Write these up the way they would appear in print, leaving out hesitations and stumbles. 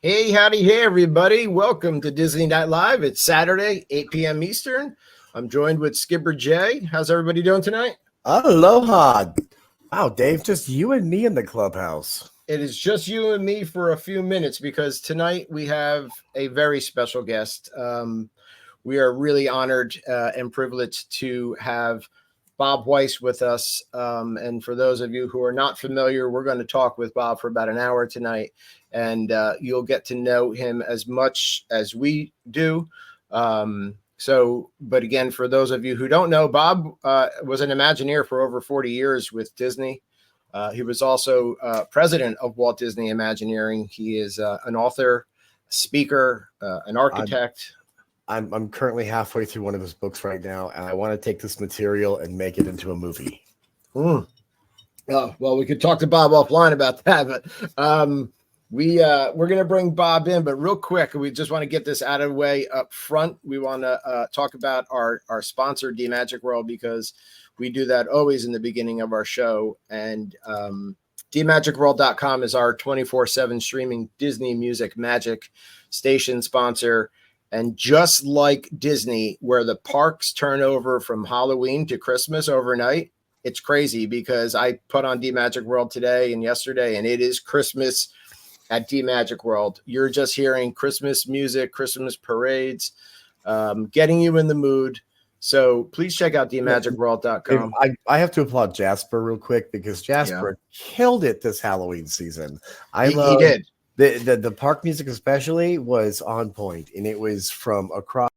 Hey, howdy, hey, everybody. Welcome to Disney Night Live. It's Saturday, 8 p.m. Eastern. I'm joined with Skipper Jay. How's everybody doing tonight? Aloha. Wow, Dave, just you and me in the clubhouse. It is just you and me for a few minutes because tonight we have a very special guest. We are really honored and privileged to have Bob Weis with us. And for those of you who are not familiar, we're going to talk with Bob for about an hour tonight, and you'll get to know him as much as we do. But again, for those of you who don't know, Bob was an Imagineer for over 40 years with Disney. He was also president of Walt Disney Imagineering. He is an author, speaker, an architect. I'm currently halfway through one of his books right now, and I want to take this material and make it into a movie. Oh, well, we could talk to Bob offline about that, but we're going to bring Bob in. But real quick, we just want to get this out of the way up front. We want to talk about our sponsor, DMagic World, because we do that always in the beginning of our show. And DMagicWorld.com is our 24/7 streaming Disney Music Magic station sponsor. And just like Disney, where the parks turn over from Halloween to Christmas overnight, it's crazy because I put on DMagic World today and yesterday, and it is Christmas at DMagic World. You're just hearing Christmas music, Christmas parades, getting you in the mood. So please check out DMagicWorld.com. I have to applaud Jasper real quick because Jasper killed it this Halloween season. He did. The park music especially was on point, and it was from across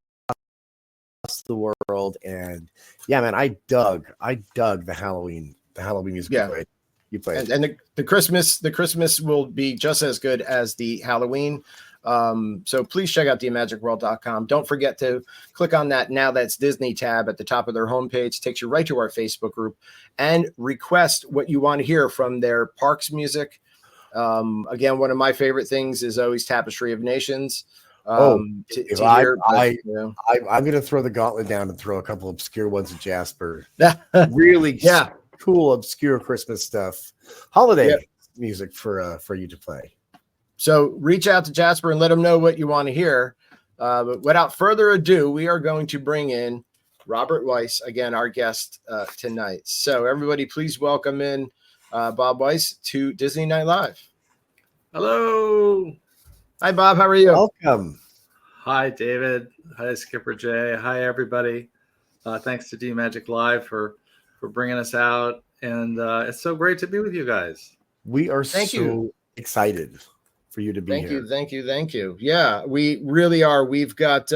the world. And yeah, man, I dug the Halloween music you played. And the Christmas will be just as good as the Halloween. So please check out DMagicWorld.com. Don't forget to click on that Now That's Disney tab at the top of their homepage. Takes you right to our Facebook group, and request what you want to hear from their parks music. Again, one of my favorite things is always Tapestry of Nations. I'm going to throw the gauntlet down and throw a couple obscure ones at Jasper. Really cool, obscure Christmas stuff. Holiday music for you to play. So reach out to Jasper and let him know what you want to hear. But without further ado, we are going to bring in Robert Weis, again, our guest tonight. So everybody, please welcome in Bob Weis to Disney Night Live. Hello. Hi, Bob. How are you? Welcome. Hi, David. Hi, Skipper Jay. Hi, everybody. Thanks to DMagic Live for bringing us out. And it's so great to be with you guys. We are so excited for you to be here. Thank you. Yeah, we really are. We've got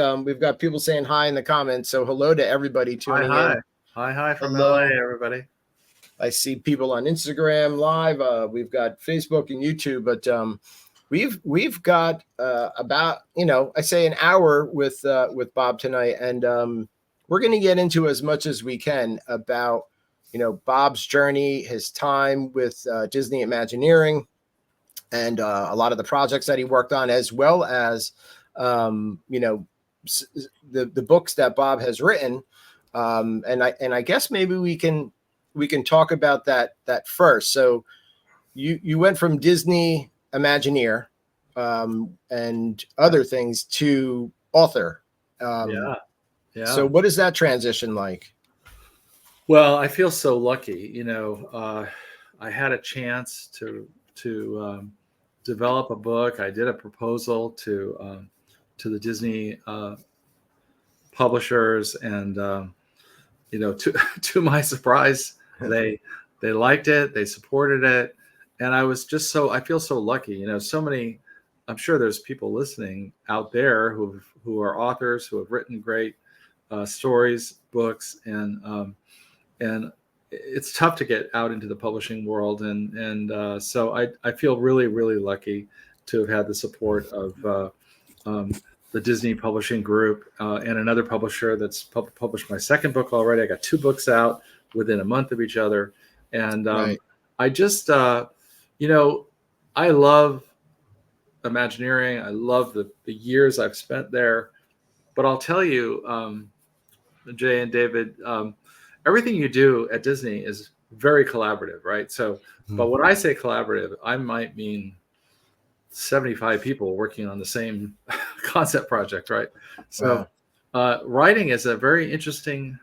people saying hi in the comments. So hello to everybody tuning in. Hi from LA, everybody. I see people on Instagram Live. We've got Facebook and YouTube, but we've got about I say an hour with Bob tonight, and we're going to get into as much as we can about Bob's journey, his time with Disney Imagineering, and a lot of the projects that he worked on, as well as the books that Bob has written, and I guess maybe we can talk about that first. So you went from Disney Imagineer and other things to author. So what is that transition like? Well, I feel so lucky. I had a chance to develop a book. I did a proposal to the Disney publishers, and to my surprise, they liked it, they supported it, and I feel so lucky. So many. I'm sure there's people listening out there who are authors who have written great stories, books, and it's tough to get out into the publishing world, and so I feel really, really lucky to have had the support of the Disney Publishing Group and another publisher that's published my second book already. I got 2 books out within a month of each other, and I just I love Imagineering. I love the years I've spent there, but I'll tell you, Jay and David, everything you do at Disney is very collaborative, right? So, but when I say collaborative, I might mean 75 people working on the same concept project, right? So writing is a very interesting,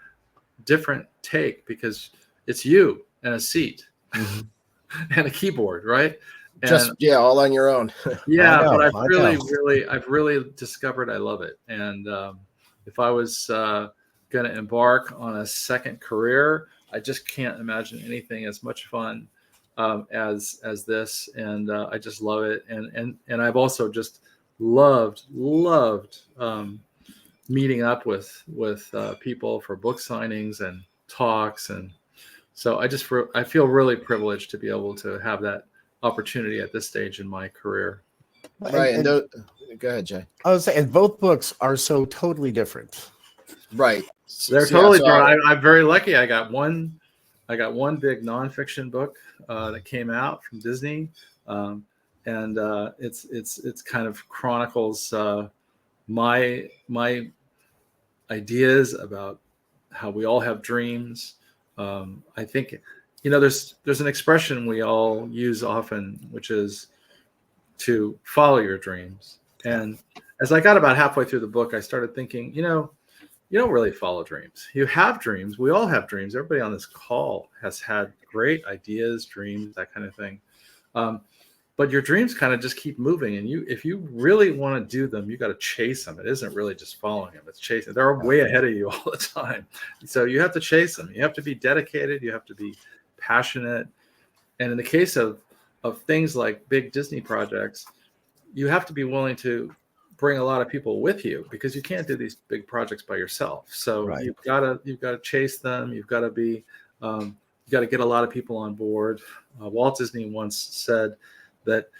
different take, because it's you and a seat and a keyboard, right? Just all on your own. Yeah, but I've really discovered I love it. And if I was going to embark on a second career, I just can't imagine anything as much fun as this. And I just love it. And I've also just loved meeting up with people for book signings and talks. And so I feel really privileged to be able to have that opportunity at this stage in my career. Right. Go ahead, Jay. I was saying, both books are so totally different. Right. They're totally different. I'm very lucky. I got one big nonfiction book that came out from Disney, and it's kind of chronicles my ideas about how we all have dreams. I think, there's an expression we all use often, which is to follow your dreams. And as I got about halfway through the book, I started thinking, you don't really follow dreams. You have dreams. We all have dreams. Everybody on this call has had great ideas, dreams, that kind of thing. But your dreams kind of just keep moving. And if you really want to do them, you got to chase them. It isn't really just following them. It's chasing. They're way ahead of you all the time. So you have to chase them. You have to be dedicated. You have to be passionate. And in the case of things like big Disney projects, you have to be willing to bring a lot of people with you, because you can't do these big projects by yourself. So you've got to chase them. You've got to be you got to get a lot of people on board. Walt Disney once said that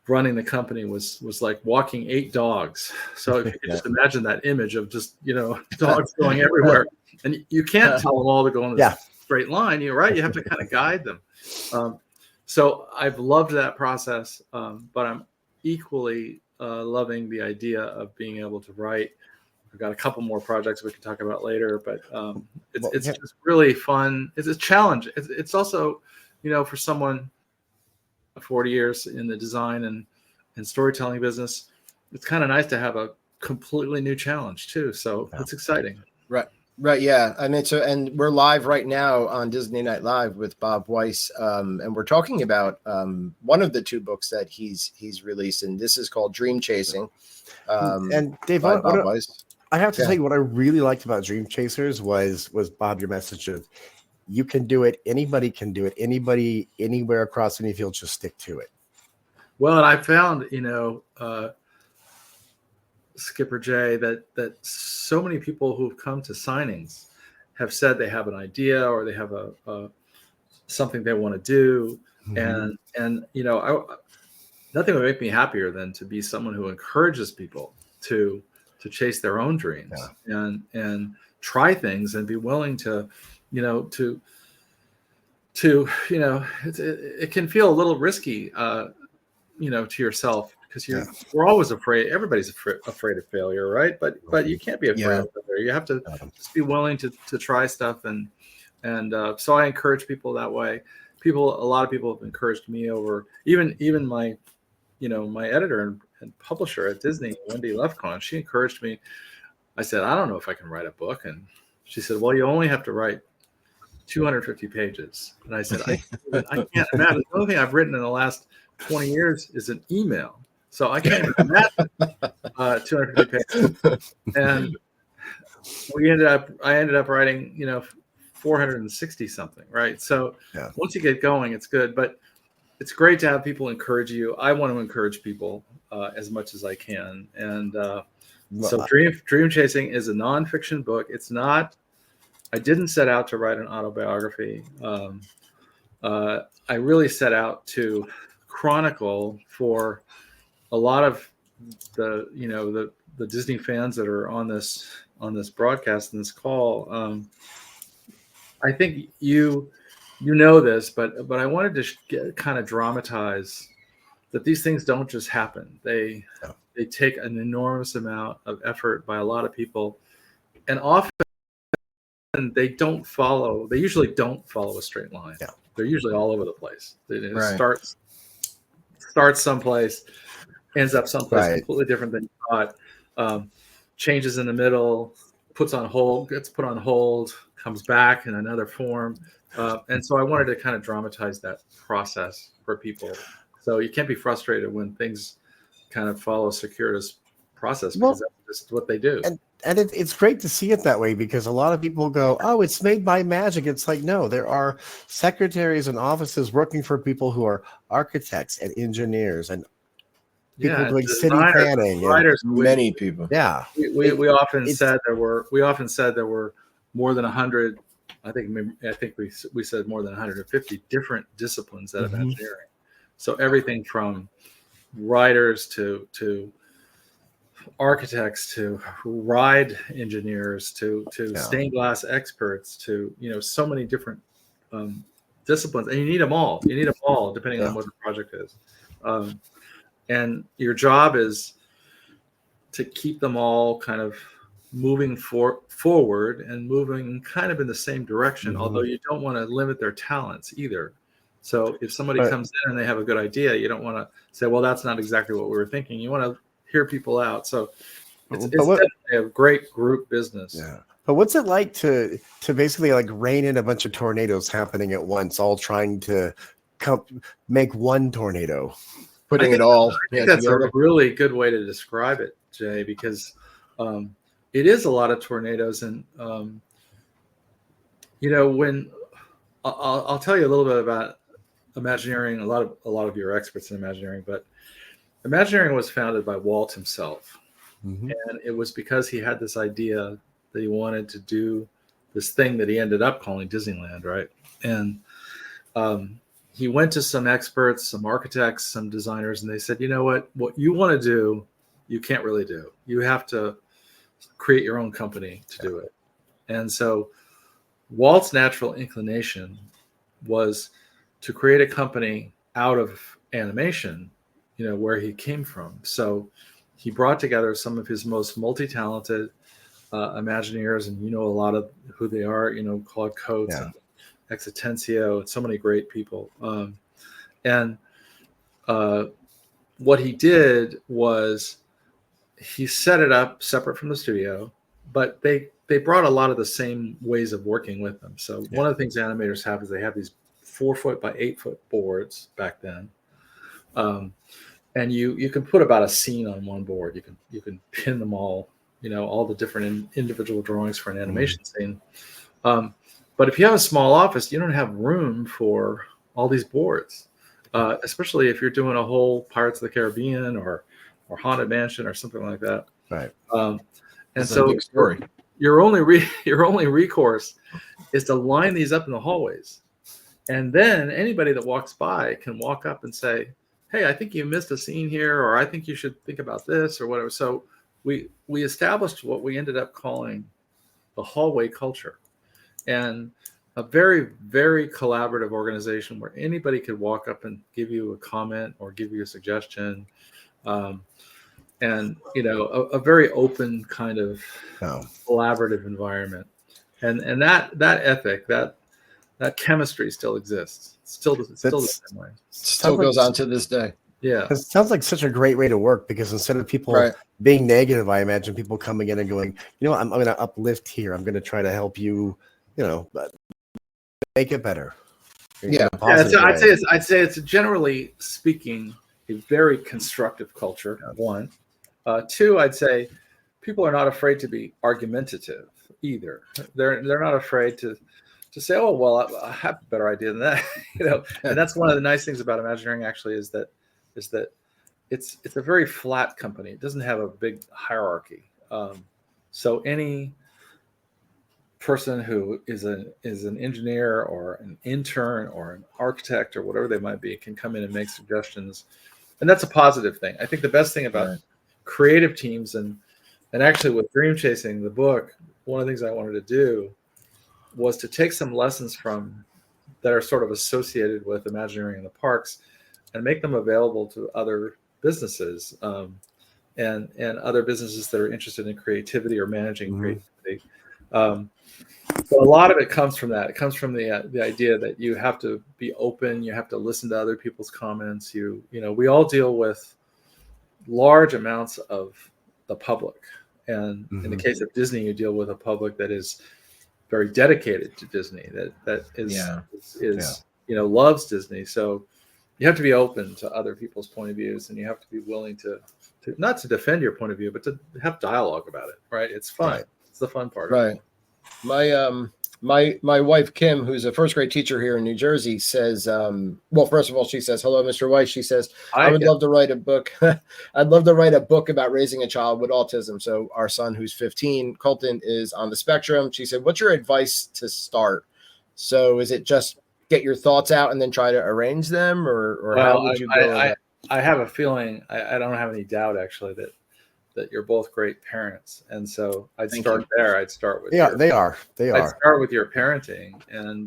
running the company was like walking 8 dogs. So if you could just imagine that image of just dogs going everywhere, and you can't tell them all to go in a straight line. You're right. You have to kind of guide them. So I've loved that process, but I'm equally loving the idea of being able to write. I've got a couple more projects we can talk about later, but it's just really fun. It's a challenge. It's also, for someone 40 years in the design and storytelling business, it's kind of nice to have a completely new challenge too. So it's exciting. Right. Yeah. I mean, and we're live right now on Disney Night Live with Bob Weis. And we're talking about one of the 2 books that he's released. And this is called Dream Chasing. And Dave, Bob Weis. I have to tell you, what I really liked about Dream Chasers was Bob, your message of, you can do it. Anybody can do it. Anybody, anywhere across any field, just stick to it. Well, and I found, Skipper Jay, that so many people who've come to signings have said they have an idea or they have a something they want to do, and nothing would make me happier than to be someone who encourages people to chase their own dreams and try things and be willing to it can feel a little risky to yourself, because we're always afraid. Everybody's afraid of failure, right? But you can't be afraid of failure. You have to just be willing to try stuff, and so I encourage people that way. A lot of people have encouraged me over even my my editor and publisher at Disney, Wendy Lefkon. She encouraged me. I said, I don't know if I can write a book, and she said, well, you only have to write 250 pages. And I said, I can't imagine. The only thing I've written in the last 20 years is an email. So I can't even imagine 250 pages. And I ended up writing, 460 something, right? So once you get going, it's good. But it's great to have people encourage you. I want to encourage people as much as I can. And so Dream Chasing is a nonfiction book. It's not, I didn't set out to write an autobiography. I really set out to chronicle for a lot of the Disney fans that are on this broadcast and this call. I think you know this, but I wanted to kind of dramatize that these things don't just happen. They take an enormous amount of effort by a lot of people, and often they usually don't follow a straight line. They're usually all over the place. It starts starts someplace, ends up someplace Right. completely different than you thought. Changes in the middle, gets put on hold, comes back in another form. And so I wanted to kind of dramatize that process for people. So you can't be frustrated when things kind of follow a circuitous process, because that's just what they do. And it's great to see it that way, because a lot of people go, oh, it's made by magic. It's like, no, there are secretaries and offices working for people who are architects and engineers and people doing city planning, writers, many people. Yeah, we often said there were more than 100. I think we said more than 150 different disciplines at Imagineering. So everything from writers to architects to ride engineers to stained glass experts to so many different disciplines, and you need them all. You need them all depending on what the project is. And your job is to keep them all kind of moving forward and moving kind of in the same direction, although you don't want to limit their talents either. So if somebody comes in and they have a good idea, you don't want to say, well, that's not exactly what we were thinking. You want to hear people out. So it's definitely a great group business. Yeah. But what's it like to basically like rein in a bunch of tornadoes happening at once, all trying to make one tornado? Putting it all. I think that's a really good way to describe it, Jay, because it is a lot of tornadoes. And, when I'll tell you a little bit about Imagineering. A lot of you are experts in Imagineering, but Imagineering was founded by Walt himself. And it was because he had this idea that he wanted to do this thing that he ended up calling Disneyland, right? And he went to some experts, some architects, some designers, and they said, you know what you want to do, you can't really do. You have to create your own company to do it. And so Walt's natural inclination was to create a company out of animation, where he came from. So he brought together some of his most multi-talented Imagineers, and a lot of who they are, Claude Coates and Exitencio, and so many great people. What he did was he set it up separate from the studio, but they brought a lot of the same ways of working with them. So one of the things animators have is they have these 4-foot by 8-foot boards back then. And you can put about a scene on one board. You can pin them all, all the different individual drawings for an animation scene. But if you have a small office, you don't have room for all these boards, especially if you're doing a whole Pirates of the Caribbean or Haunted Mansion or something like that. Right. And that's so a big story. Your only recourse is to line these up in the hallways. And then anybody that walks by can walk up and say, hey, I think you missed a scene here, or I think you should think about this or whatever. So we established what we ended up calling the hallway culture, and a very, very collaborative organization where anybody could walk up and give you a comment or give you a suggestion. And, a very open kind of collaborative environment. And that ethic, that chemistry still exists. Still the same way. Still goes on to this day. Yeah. It sounds like such a great way to work, because instead of people being negative, I imagine people coming in and going, I'm going to uplift here. I'm going to try to help you, make it better. I'd say it's generally speaking a very constructive culture. One, two, I'd say people are not afraid to be argumentative either. They're not afraid to say, oh, well, I have a better idea than that, And that's one of the nice things about Imagineering, actually, is that it's a very flat company. It doesn't have a big hierarchy. So any person who is an engineer or an intern or an architect or whatever they might be can come in and make suggestions, and that's a positive thing. I think the best thing about creative teams and actually with Dream Chasing, the book, one of the things I wanted to do was to take some lessons that are sort of associated with Imagineering in the parks and make them available to other businesses and other businesses that are interested in creativity or managing creativity. But a lot of it comes from that. It comes from the idea that you have to be open. You have to listen to other people's comments. We all deal with large amounts of the public, and in the case of Disney, you deal with a public that is very dedicated to Disney. That is loves Disney. So you have to be open to other people's point of views, and you have to be willing to not to defend your point of view, but to have dialogue about it. Right? It's fun. Right. It's the fun part. Right. My wife Kim, who's a first grade teacher here in New Jersey, says, well, first of all, she says, "Hello, Mr. Weiss." She says, "I would love to write a book. I'd love to write a book about raising a child with autism." So our son, who's 15, Colton, is on the spectrum. She said, "What's your advice to start?" So is it just get your thoughts out and then try to arrange them, or how would you go? I have a feeling, I don't have any doubt actually that you're both great parents, and so I'd start there. I'd start with they are. I'd start with your parenting and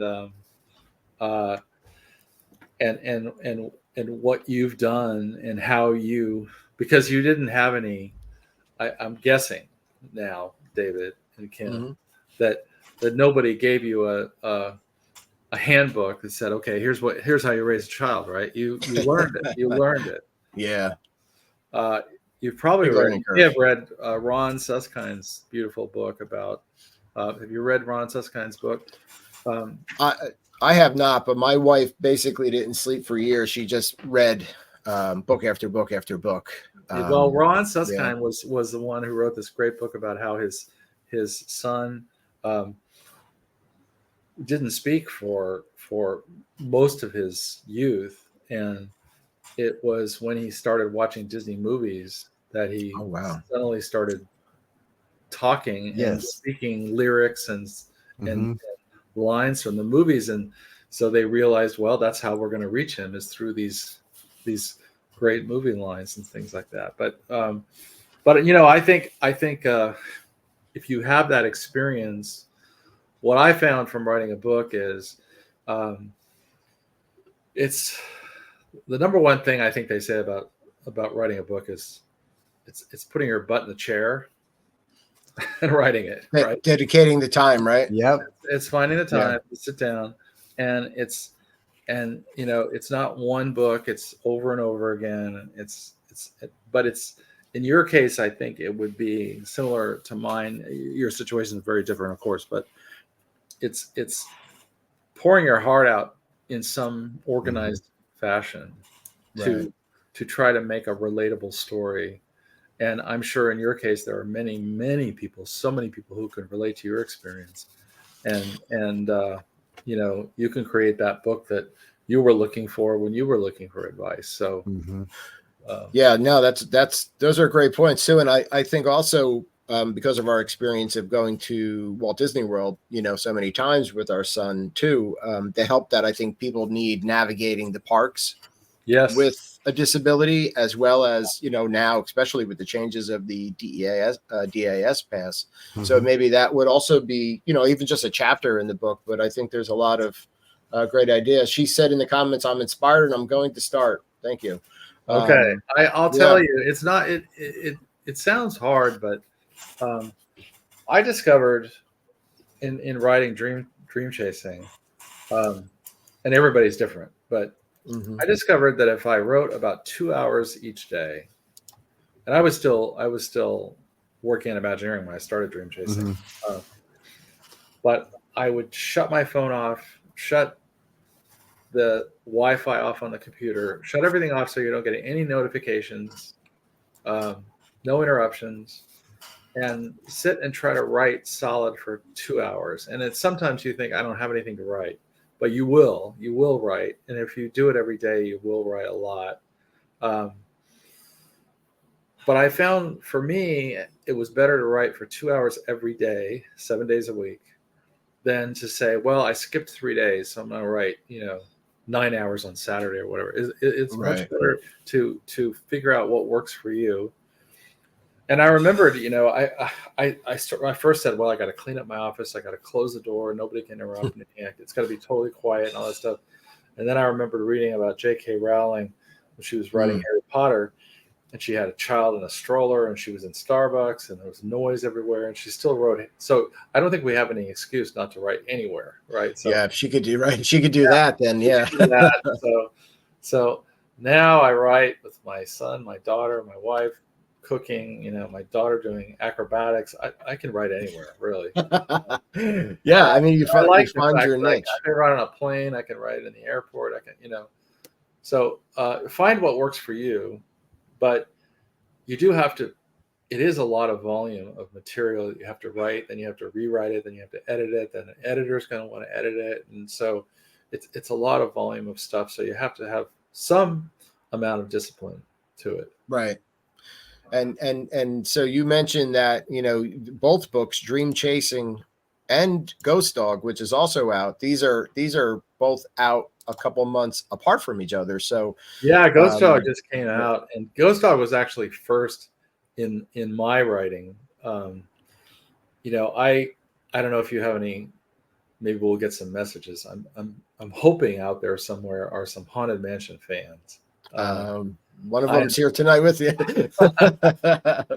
what you've done and how you, because you didn't have any. I'm guessing now, David and Kim, that nobody gave you a handbook that said, okay, here's how you raise a child, right? You learned it. You learned it. Yeah. You've probably read Ron Suskind's beautiful book about. Have you read Ron Suskind's book? I have not, but my wife basically didn't sleep for years. She just read book after book after book. Well, Ron Suskind was the one who wrote this great book about how his son didn't speak for most of his youth, and it was when he started watching Disney movies that he suddenly started talking and speaking lyrics and lines from the movies. And so they realized, well, that's how we're going to reach him, is through these great movie lines and things like that. But I think if you have that experience, what I found from writing a book is it's the number one thing I think they say about writing a book is it's putting your butt in the chair and writing it, right? Dedicating the time, right? Yep. It's finding the time to sit down, and it's not one book, it's over and over again. But it's in your case, I think it would be similar to mine. Your situation is very different, of course, but it's pouring your heart out in some organized fashion to try to make a relatable story. And I'm sure in your case, there are many, many people, so many people who can relate to your experience. And you can create that book that you were looking for when you were looking for advice. So, those are great points, Sue. And I think also because of our experience of going to Walt Disney World, so many times with our son too, the help that I think people need navigating the parks with a disability, as well as, now, especially with the changes of the DAS pass. So maybe that would also be, even just a chapter in the book, but I think there's a lot of great ideas. She said in the comments, "I'm inspired and I'm going to start." Thank you. Okay. I'll tell you, it's not, it sounds hard, but I discovered in writing dream chasing, and everybody's different, but I discovered that if I wrote about 2 hours each day, and I was still working in Imagineering when I started dream chasing, but I would shut my phone off, shut the Wi-Fi off on the computer, shut everything off so you don't get any notifications, no interruptions, and sit and try to write solid for 2 hours. And it's sometimes you think, I don't have anything to write. But you will write. And if you do it every day, you will write a lot. But I found for me, it was better to write for 2 hours every day, 7 days a week, than to say, well, I skipped 3 days, so I'm going to write, 9 hours on Saturday or whatever. It's much better to figure out what works for you. And I remembered, I first said, well, I got to clean up my office. I got to close the door. Nobody can interrupt me. It's got to be totally quiet and all that stuff. And then I remembered reading about J.K. Rowling when she was writing Harry Potter. and she had a child in a stroller, and she was in Starbucks, and there was noise everywhere, and she still wrote it. So I don't think we have any excuse not to write anywhere, right? So yeah, if she could do that, then yeah. do that. So now I write with my son, my daughter, my wife, cooking, my daughter doing acrobatics. I can write anywhere, really. Yeah, I mean, you find your niche. I can write on a plane. I can write in the airport. I can, So find what works for you, but you do have to. It is a lot of volume of material that you have to write. Then you have to rewrite it. Then you have to edit it. Then the editor's going to want to edit it, and so it's a lot of volume of stuff. So you have to have some amount of discipline to it. Right. And so you mentioned that, both books, Dream Chasing and Ghost Dog, which is also out. These are both out a couple months apart from each other. So yeah, Ghost Dog just came out, and Ghost Dog was actually first in my writing. I don't know if you have any. Maybe we'll get some messages. I'm hoping out there somewhere are some Haunted Mansion fans. One of them's here tonight with you.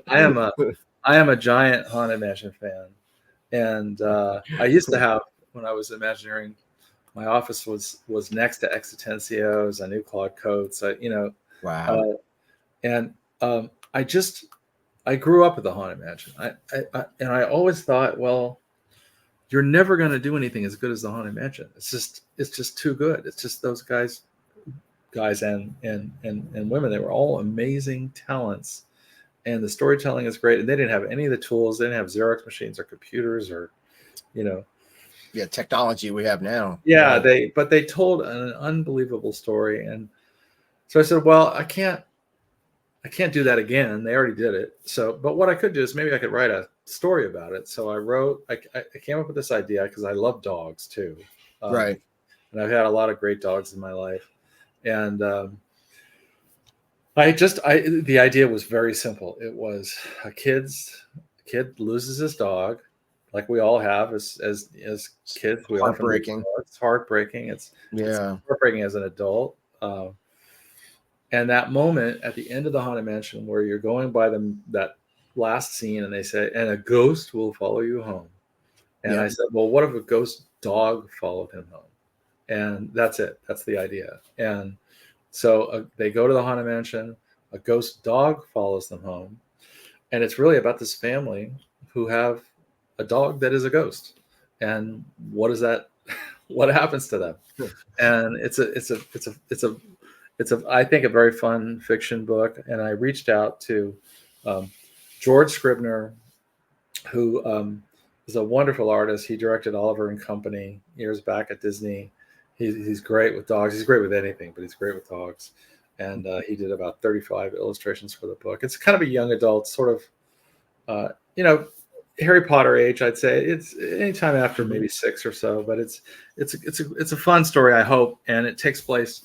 I am a giant Haunted Mansion fan, and I used to have, when I was Imagineering, my office was next to Existencios. I knew Claude Coates. Wow. And I grew up at the Haunted Mansion. I always thought, well, you're never going to do anything as good as the Haunted Mansion. It's just too good. It's just those guys and women. They were all amazing talents, and the storytelling is great. And they didn't have any of the tools. They didn't have Xerox machines or computers or, technology we have now. Yeah, they told an unbelievable story, and so I said, well, I can't do that again. They already did it. So, but what I could do is maybe I could write a story about it. So I came up with this idea because I love dogs too. Right. And I've had a lot of great dogs in my life. And the idea was very simple. It was a kid loses his dog, like we all have as kids. We heartbreaking. It's heartbreaking. It's heartbreaking as an adult. And that moment at the end of the Haunted Mansion where you're going by that last scene and they say, and a ghost will follow you home. And I said, well, what if a ghost dog followed him home? And that's it. That's the idea. And so they go to the Haunted Mansion. A ghost dog follows them home. And it's really about this family who have a dog that is a ghost. And what happens to them? And it's I think a very fun fiction book. And I reached out to George Scribner, who is a wonderful artist. He directed Oliver and Company years back at Disney. He's great with dogs. He's great with anything, but he's great with dogs. And he did about 35 illustrations for the book. It's kind of a young adult, sort of, Harry Potter age, I'd say. It's anytime after maybe 6 or so, but it's a fun story, I hope. And it takes place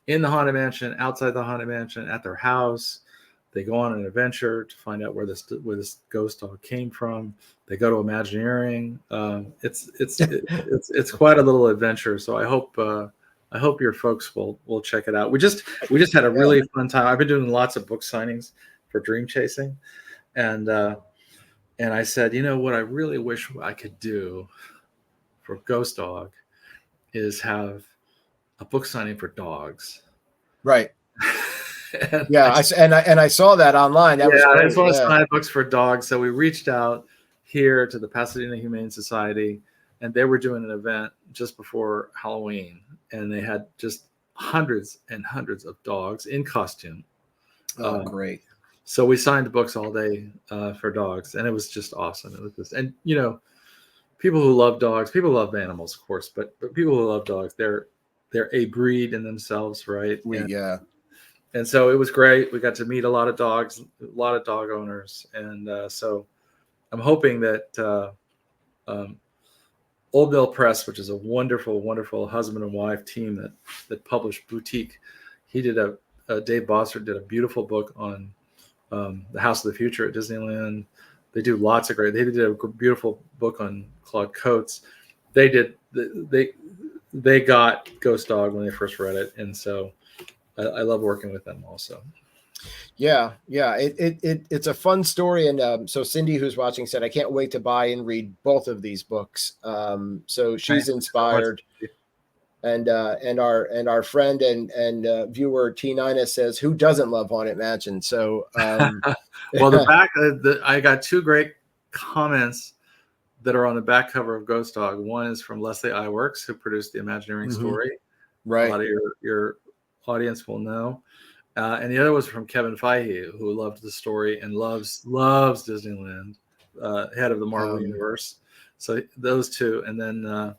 in the Haunted Mansion, outside the Haunted Mansion, at their house. They go on an adventure to find out where this ghost dog came from. They go to Imagineering. It's quite a little adventure. So I hope your folks will check it out. We just had a really fun time. I've been doing lots of book signings for Dream Chasing, and I said, what I really wish I could do for Ghost Dog is have a book signing for dogs. Right. I saw that online. That was great. I just want to sign books for dogs. So we reached out here to the Pasadena Humane Society, and they were doing an event just before Halloween, and they had just hundreds and hundreds of dogs in costume. Oh, great. So we signed books all day for dogs, and it was just awesome. It was just, and people who love dogs, people love animals, of course, but people who love dogs, they're a breed in themselves, right? And so it was great. We got to meet a lot of dogs, a lot of dog owners, and so I'm hoping that Old Mill Press, which is a wonderful, wonderful husband and wife team that published Boutique, Dave Bossert did a beautiful book on the House of the Future at Disneyland. They do lots of great. They did a beautiful book on Claude Coates. They got Ghost Dog when they first read it, and so I love working with them also. Yeah, it's a fun story, and so Cindy, who's watching, said, "I can't wait to buy and read both of these books." So she's inspired, and our friend and viewer T9 says, "Who doesn't love Haunted Mansion?" So, well, I got two great comments that are on the back cover of Ghost Dog. One is from Leslie Iwerks, who produced the Imagineering story. Right. A lot of your audience will know. And the other was from Kevin Feige, who loved the story and loves Disneyland, head of the Marvel universe. So those two, and then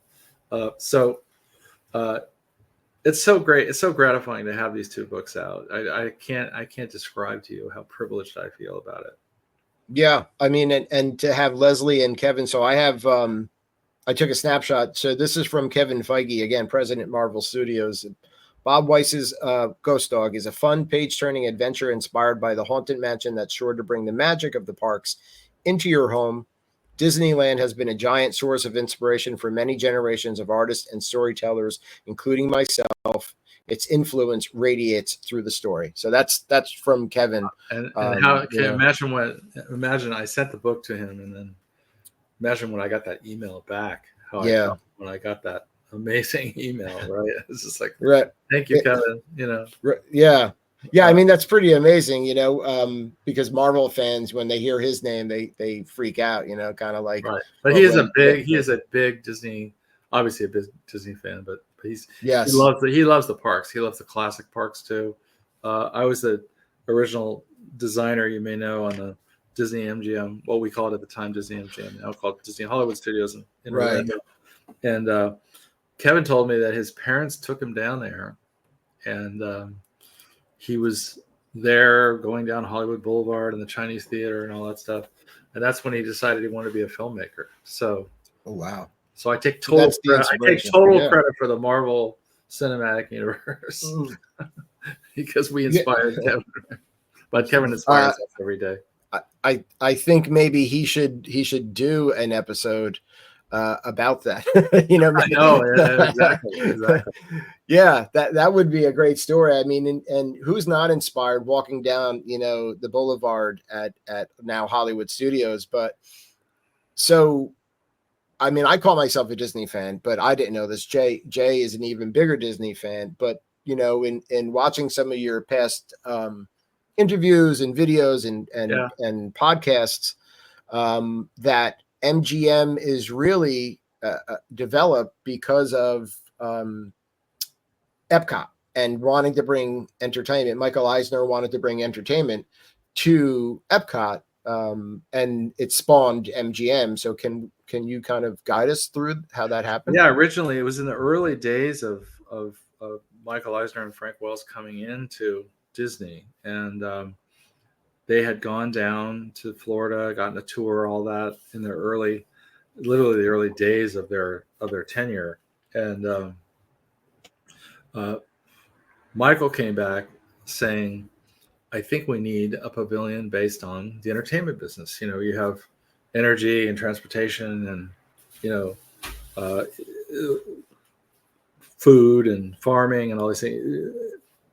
it's so great. It's so gratifying to have these two books out. I can't describe to you how privileged I feel about it. Yeah, I mean, and to have Leslie and Kevin. So I have I took a snapshot. So this is from Kevin Feige, again, president Marvel Studios. Bob Weiss's Ghost Dog is a fun, page-turning adventure inspired by the Haunted Mansion that's sure to bring the magic of the parks into your home. Disneyland has been a giant source of inspiration for many generations of artists and storytellers, including myself. Its influence radiates through the story. So that's from Kevin. And how can imagine I sent the book to him, and then imagine when I got that email back, how I felt when I got that amazing email, right? It's just like, thank you, Kevin. Yeah. I mean, that's pretty amazing, because Marvel fans, when they hear his name, they freak out, kind of like. Right. But he is a big Disney, obviously a big Disney fan, but he loves the parks. He loves the classic parks too. I was the original designer, you may know, on the Disney MGM, what we called at the time Disney MGM, now called Disney Hollywood Studios in Orlando. And Kevin told me that his parents took him down there, and he was there going down Hollywood Boulevard and the Chinese Theater and all that stuff. And that's when he decided he wanted to be a filmmaker. So, So I take total credit for the Marvel Cinematic Universe because we inspired Kevin. But Kevin inspires us every day. I think maybe he should do an episode about that. I know, exactly. Yeah, that would be a great story. I mean, and who's not inspired walking down, the boulevard at now Hollywood Studios? But so, I mean, I call myself a Disney fan, but I didn't know this. Jay is an even bigger Disney fan. But in watching some of your past interviews and videos and podcasts, that MGM is really developed because of Epcot and wanting to bring entertainment. Michael Eisner wanted to bring entertainment to Epcot, and it spawned MGM. So can you kind of guide us through how that happened? Yeah, originally it was in the early days of Michael Eisner and Frank Wells coming into Disney, and they had gone down to Florida, gotten a tour, all that in their literally the early days of their tenure. And Michael came back saying, I think we need a pavilion based on the entertainment business. You have energy and transportation and, food and farming and all these things.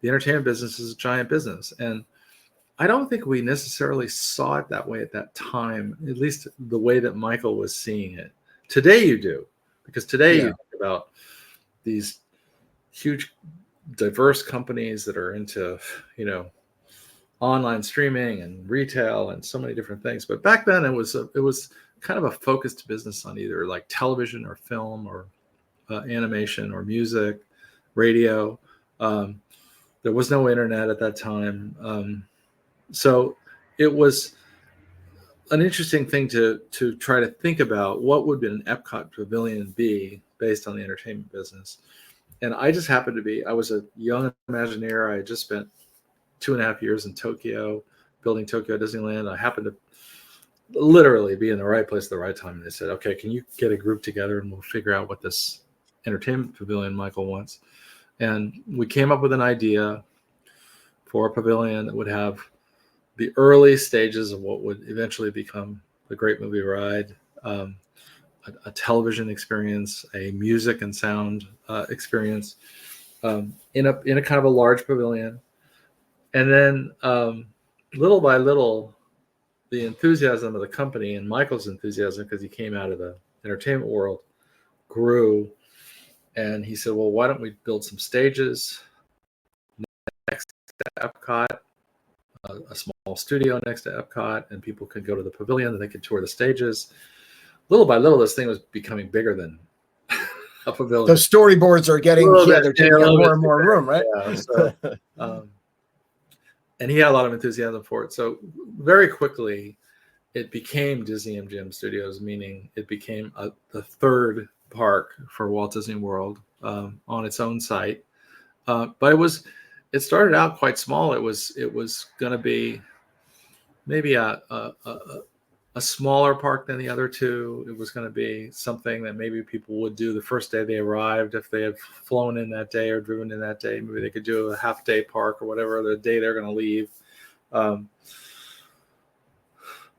The entertainment business is a giant business. And I don't think we necessarily saw it that way at that time, at least the way that Michael was seeing it. Today you do, because today you think about these huge, diverse companies that are into, online streaming and retail and so many different things. But back then it was kind of a focused business on either like television or film or animation or music, radio. There was no internet at that time. So it was an interesting thing to try to think about what would an Epcot pavilion be based on the entertainment business. And I just happened to be, I was a young Imagineer. I had just spent 2.5 years in Tokyo, building Tokyo Disneyland. I happened to literally be in the right place at the right time. And they said, okay, can you get a group together and we'll figure out what this entertainment pavilion Michael wants. And we came up with an idea for a pavilion that would have the early stages of what would eventually become the Great Movie Ride, a television experience, a music and sound experience, in a kind of a large pavilion. And then little by little, the enthusiasm of the company and Michael's enthusiasm, because he came out of the entertainment world, grew. And he said, well, why don't we build some stages next to Epcot, a small studio next to Epcot, and people could go to the pavilion and they could tour the stages. Little by little, this thing was becoming bigger than a pavilion. Those storyboards are getting, they're taking up more and more room, right? Yeah, so, and he had a lot of enthusiasm for it. So very quickly, it became Disney MGM Studios, meaning it became the third park for Walt Disney World on its own site. But it started out quite small. It was going to be maybe a smaller park than the other two. It was going to be something that maybe people would do the first day they arrived. If they had flown in that day or driven in that day, maybe they could do a half-day park or whatever the day they're going to leave.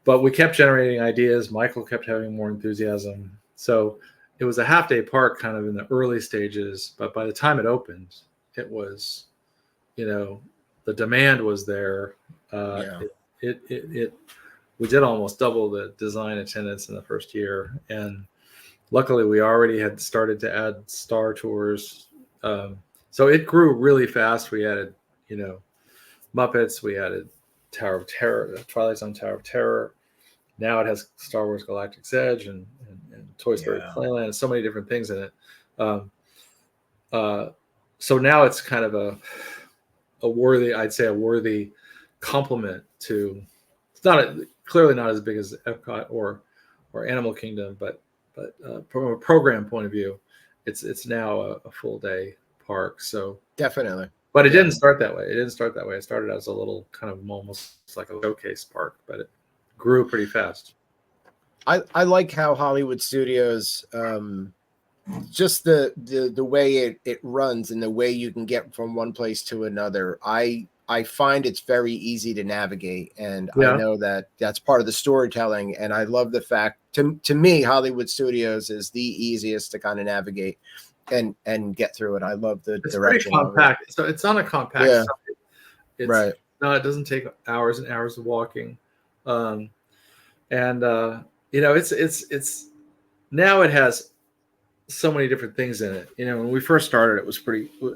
But we kept generating ideas. Michael kept having more enthusiasm. So it was a half-day park kind of in the early stages. But by the time it opened, it was, the demand was there. We did almost double the design attendance in the first year. And luckily, we already had started to add Star Tours. So it grew really fast. We added, Muppets. We added Tower of Terror, Twilight Zone Tower of Terror. Now it has Star Wars Galactic's Edge and Toy Story Playland, and so many different things in it. So now it's kind of a worthy complement to. It's clearly not as big as Epcot or Animal Kingdom, but from a program point of view, it's now a full day park. So definitely. But it didn't start that way. It started as a little kind of almost like a showcase park, but it grew pretty fast. I like how Hollywood Studios, just the way it runs and the way you can get from one place to another. I find it's very easy to navigate, and I know that that's part of the storytelling. And I love the fact, to me, Hollywood Studios is the easiest to kind of navigate and get through it. I love the direction. Pretty compact. So it's on a compact site. Right. No, it doesn't take hours and hours of walking. It's now it has so many different things in it. When we first started, it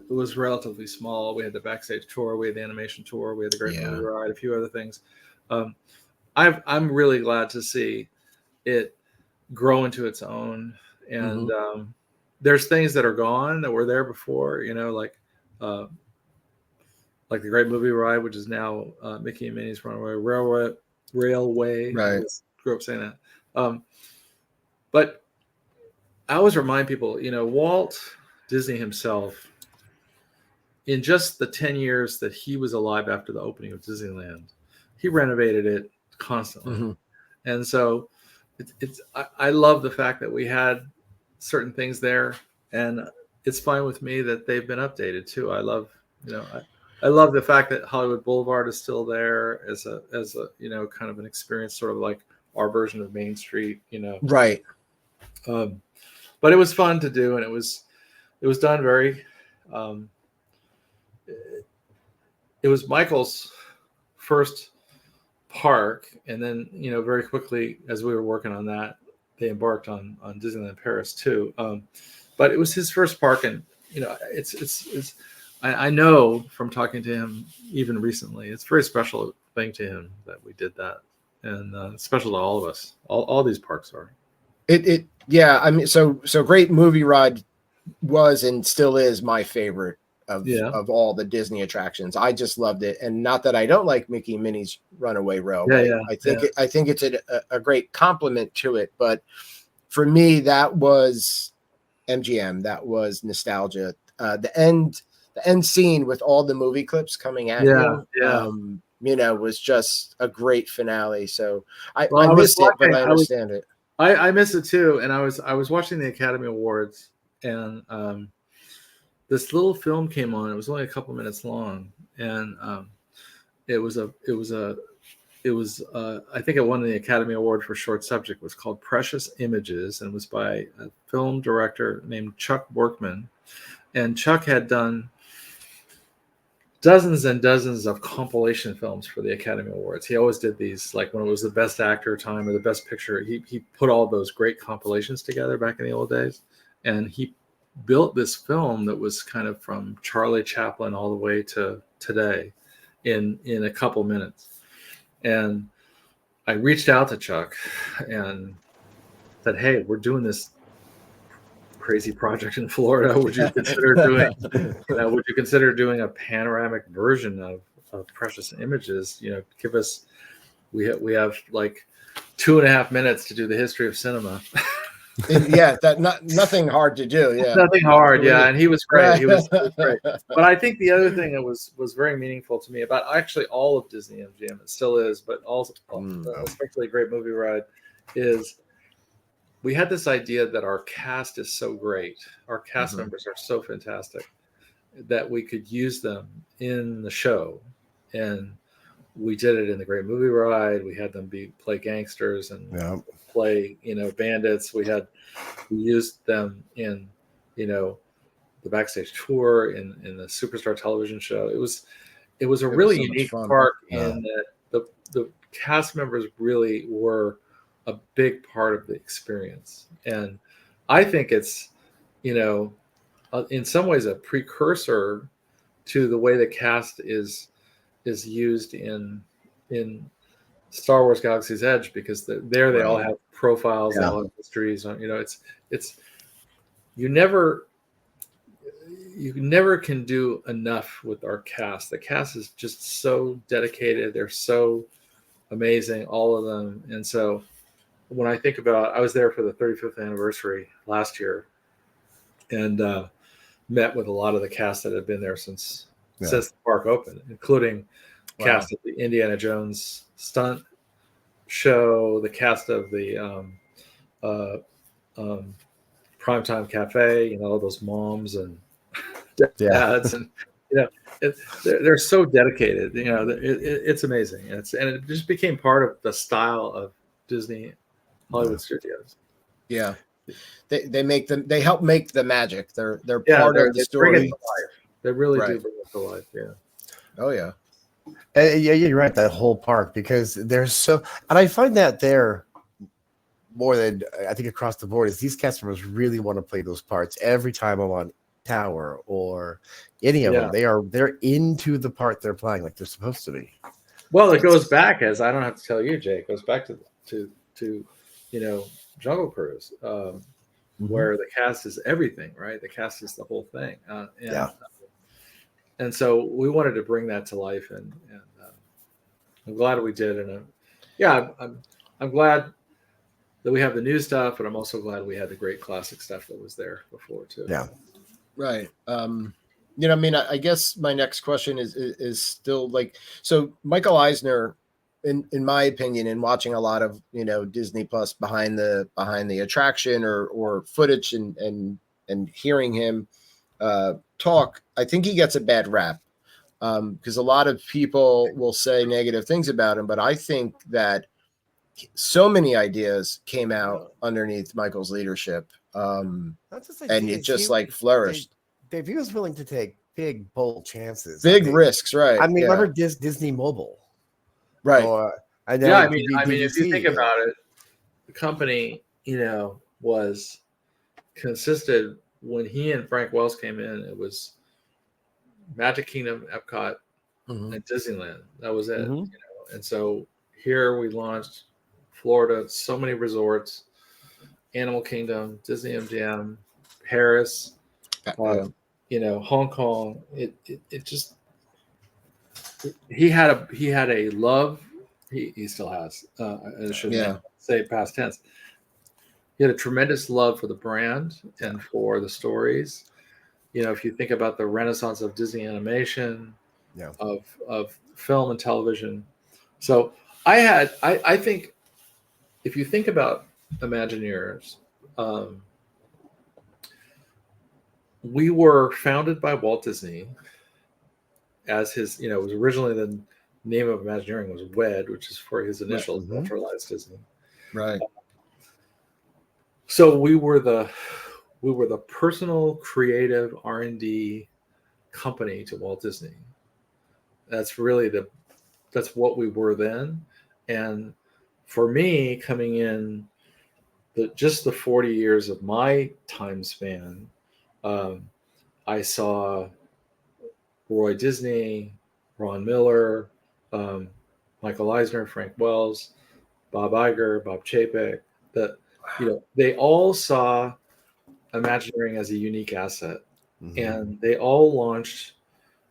was relatively small. We had the backstage tour, we had the animation tour, we had the Great Movie Ride, a few other things. I'm really glad to see it grow into its own. And there's things that are gone that were there before, like the Great Movie Ride, which is now Mickey and Minnie's Runaway Railway. Right. I grew up saying that. But I always remind people, Walt Disney himself, in just the 10 years that he was alive after the opening of Disneyland, he renovated it constantly. And so I love the fact that we had certain things there, and it's fine with me that they've been updated too. I love the fact that Hollywood Boulevard is still there as a kind of an experience, sort of like our version of Main Street, Right. But it was fun to do, and it was done very. It was Michael's first park, and then very quickly as we were working on that, they embarked on Disneyland Paris too. But it was his first park, and it's I know from talking to him even recently, it's a very special thing to him that we did that, and special to all of us. All these parks are. I mean, so Great Movie Ride was and still is my favorite of all the Disney attractions. I just loved it, and not that I don't like Mickey and Minnie's Runaway Railway. I think it's a great compliment to it, but for me, that was MGM. That was nostalgia. The end scene with all the movie clips coming at you, was just a great finale. So I missed it, but I understand it. I miss it too, and I was watching the Academy Awards, and this little film came on. It was only a couple minutes long, and it was I think it won the Academy Award for short subject. It was called Precious Images, and it was by a film director named Chuck Workman. And Chuck had done dozens and dozens of compilation films for the Academy Awards. He always did these, like when it was the best actor time or the best picture, he put all those great compilations together back in the old days. And he built this film that was kind of from Charlie Chaplin all the way to today in a couple minutes. And I reached out to Chuck and said, hey, we're doing this crazy project in Florida. Would you consider doing a panoramic version of Precious Images? Give us, we have like 2.5 minutes to do the history of cinema. Yeah, nothing hard to do. Yeah, nothing hard. Yeah, and he was great. He was great. But I think the other thing that was very meaningful to me about actually all of Disney MGM, it still is, but also especially a great movie ride, is we had this idea that our cast is so great, our cast members are so fantastic, that we could use them in the show. And we did it in the Great Movie Ride. We had them play gangsters and play, bandits. We used them in, the backstage tour, in the Superstar television show. It was a really unique part in that the cast members really were a big part of the experience. And I think it's, in some ways a precursor to the way the cast is used in Star Wars Galaxy's Edge, because they all have profiles, they all have histories. It's you never can do enough with our cast. The cast is just so dedicated. They're so amazing, all of them. And so when I think about, I was there for the 35th anniversary last year, and met with a lot of the cast that had been there since the park opened, including cast of the Indiana Jones stunt show, the cast of the Primetime Cafe, all those moms and dads, and they're so dedicated. It's amazing. And it just became part of the style of Disney Hollywood Studios. Yeah, they help make the magic. They're part of the story. Bring it to life. They really do bring it to life. Yeah. Oh yeah. Yeah, you're right. That whole park, because there's and I find that there more than I think across the board is these customers really want to play those parts every time I'm on Tower or any of them. They're into the part they're playing like they're supposed to be. Well, it goes back, as I don't have to tell you, Jay. It goes back to Jungle Cruise, where the cast is everything, right? The cast is the whole thing. And so we wanted to bring that to life, and I'm glad we did. And I'm glad that we have the new stuff, but I'm also glad we had the great classic stuff that was there before too. Yeah, right. I guess my next question is still like, so Michael Eisner, in my opinion, in watching a lot of Disney Plus behind the attraction or footage and hearing him talk, I think he gets a bad rap because a lot of people will say negative things about him, but I think that so many ideas came out underneath Michael's leadership, and it just flourished. Dave, he was willing to take big, bold chances, big risks, right? I mean, remember Disney Mobile, right? If you think about it, the company, was consisted when he and Frank Wells came in. It was Magic Kingdom, Epcot, and Disneyland. That was it. And so here we launched Florida, so many resorts, Animal Kingdom, Disney MGM, Paris, Hong Kong. He had a love. He still has. I shouldn't say past tense. He had a tremendous love for the brand and for the stories. If you think about the renaissance of Disney animation, of film and television. So I think if you think about Imagineers, we were founded by Walt Disney as his, it was originally the name of Imagineering was WED, which is for his initials, Naturalized Disney. Right. So we were the personal creative R&D company to Walt Disney. that's really that's what we were then. And for me, coming in just the 40 years of my time span, I saw Roy Disney, Ron Miller, Michael Eisner, Frank Wells, Bob Iger, Bob Chapek, that, they all saw Imagineering as a unique asset. And they all launched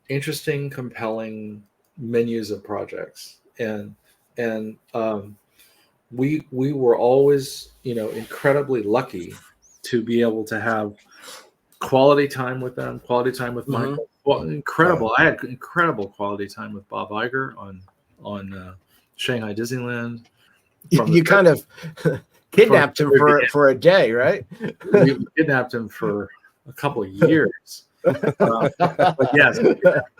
interesting, compelling menus of projects. And we were always, incredibly lucky to be able to have quality time with them, quality time with Michael. Well, incredible. I had incredible quality time with Bob Iger on Shanghai Disneyland. You kind of kidnapped him for a day, right? We kidnapped him for a couple of years. But yes,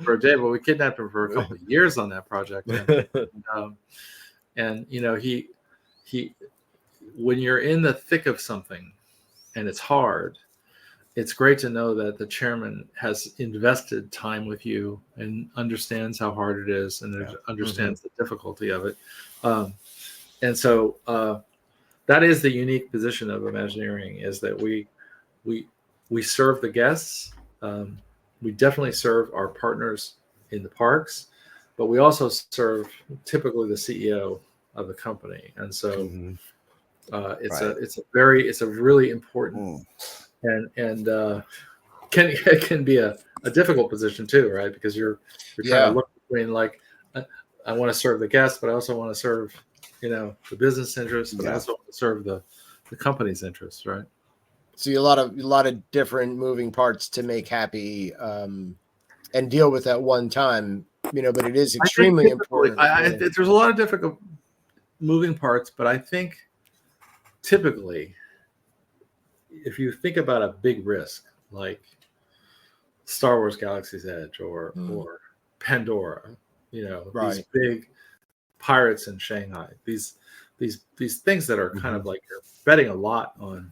for a day, but we kidnapped him for a couple of years on that project. And he when you're in the thick of something and it's hard, it's great to know that the chairman has invested time with you and understands how hard it is and understands the difficulty of it. And so that is the unique position of Imagineering, is that we serve the guests. We definitely serve our partners in the parks, but we also serve typically the CEO of the company. And so it's a really important and it can be a difficult position too, right? Because you're trying to look between, like, I want to serve the guests, but I also want to serve, the business interests, but I also want to serve the company's interests, right? So a lot of different moving parts to make happy and deal with at one time, but it is extremely important. There's a lot of difficult moving parts, but I think typically, if you think about a big risk like Star Wars Galaxy's Edge or Pandora, these big pirates in Shanghai, these things that are kind of like you're betting a lot on,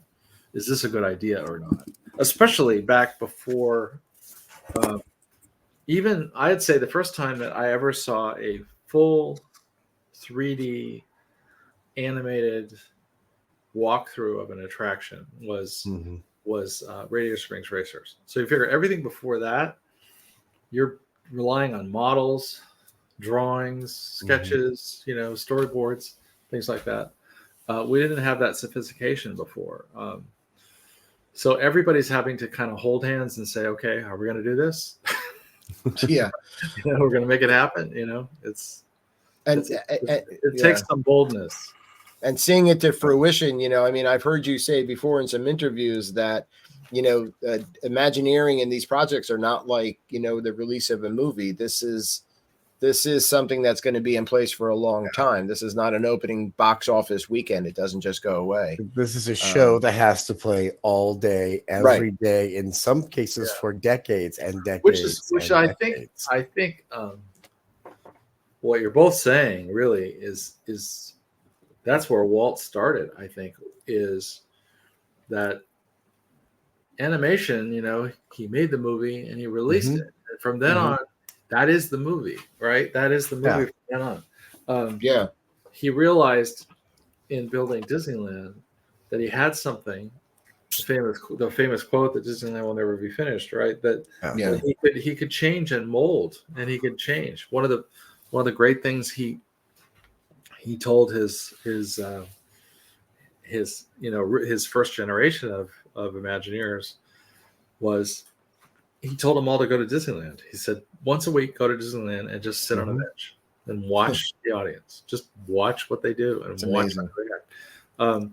is this a good idea or not? Especially back before, even I'd say the first time that I ever saw a full 3D animated walkthrough of an attraction was Radiator Springs Racers. So you figure everything before that, you're relying on models, drawings, sketches, storyboards, things like that. We didn't have that sophistication before. So everybody's having to kind of hold hands and say, okay, are we going to do this? Yeah. We're going to make it happen. It takes some boldness. And seeing it to fruition, I've heard you say before in some interviews that, Imagineering and these projects are not like, the release of a movie. This is something that's going to be in place for a long time. This is not an opening box office weekend. It doesn't just go away. This is a show that has to play all day, every day, in some cases for decades and decades. Which I think what you're both saying really is that's where Walt started. I think is that animation. He made the movie and he released it. And from then on, that is the movie, right? That is the movie from then on. He realized in building Disneyland that he had something, the famous quote that Disneyland will never be finished, right? That he could change and mold, and he could change. One of the great things he told his first generation of Imagineers was, he told them all to go to Disneyland. He said, once a week, go to Disneyland and just sit on a bench and watch the audience. Just watch what they do and watch how they react.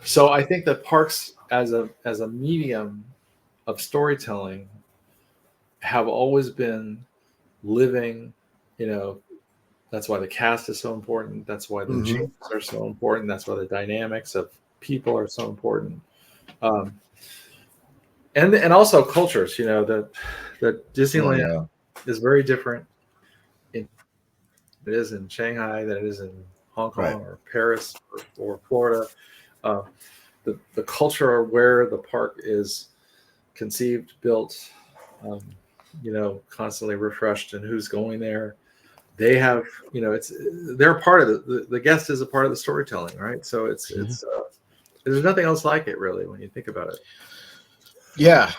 So I think that parks as a medium of storytelling have always been living. That's why the cast is so important. That's why the changes are so important. That's why the dynamics of people are so important. And also cultures, that Disneyland is very different it is in Shanghai than it is in Hong Kong or Paris or Florida. The culture where the park is conceived, built, constantly refreshed and who's going there. They have, they're part of the guest is a part of the storytelling, right? So it's there's nothing else like it really when you think about it. Yeah.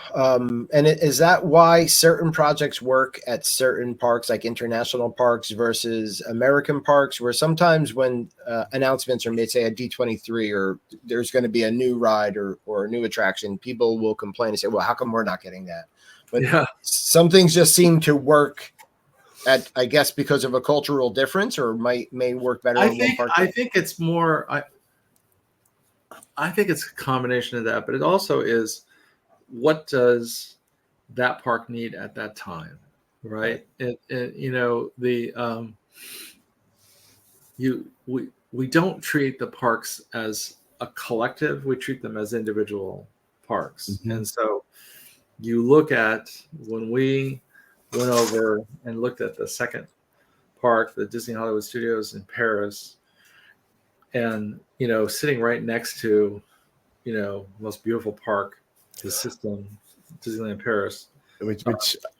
Is that why certain projects work at certain parks, like international parks versus American parks, where sometimes when announcements are made, say at D23, or there's going to be a new ride or a new attraction, people will complain and say, well, how come we're not getting that? But some things just seem to work at, I guess, because of a cultural difference, or may work better in one park. I think it's more, I think it's a combination of that, but it also is, what does that park need at that time, right? We don't treat the parks as a collective. We treat them as individual parks. And so you look at, when we went over and looked at the second park, the Disney Hollywood Studios in Paris, and sitting right next to the most beautiful park, the system, Disneyland Paris, which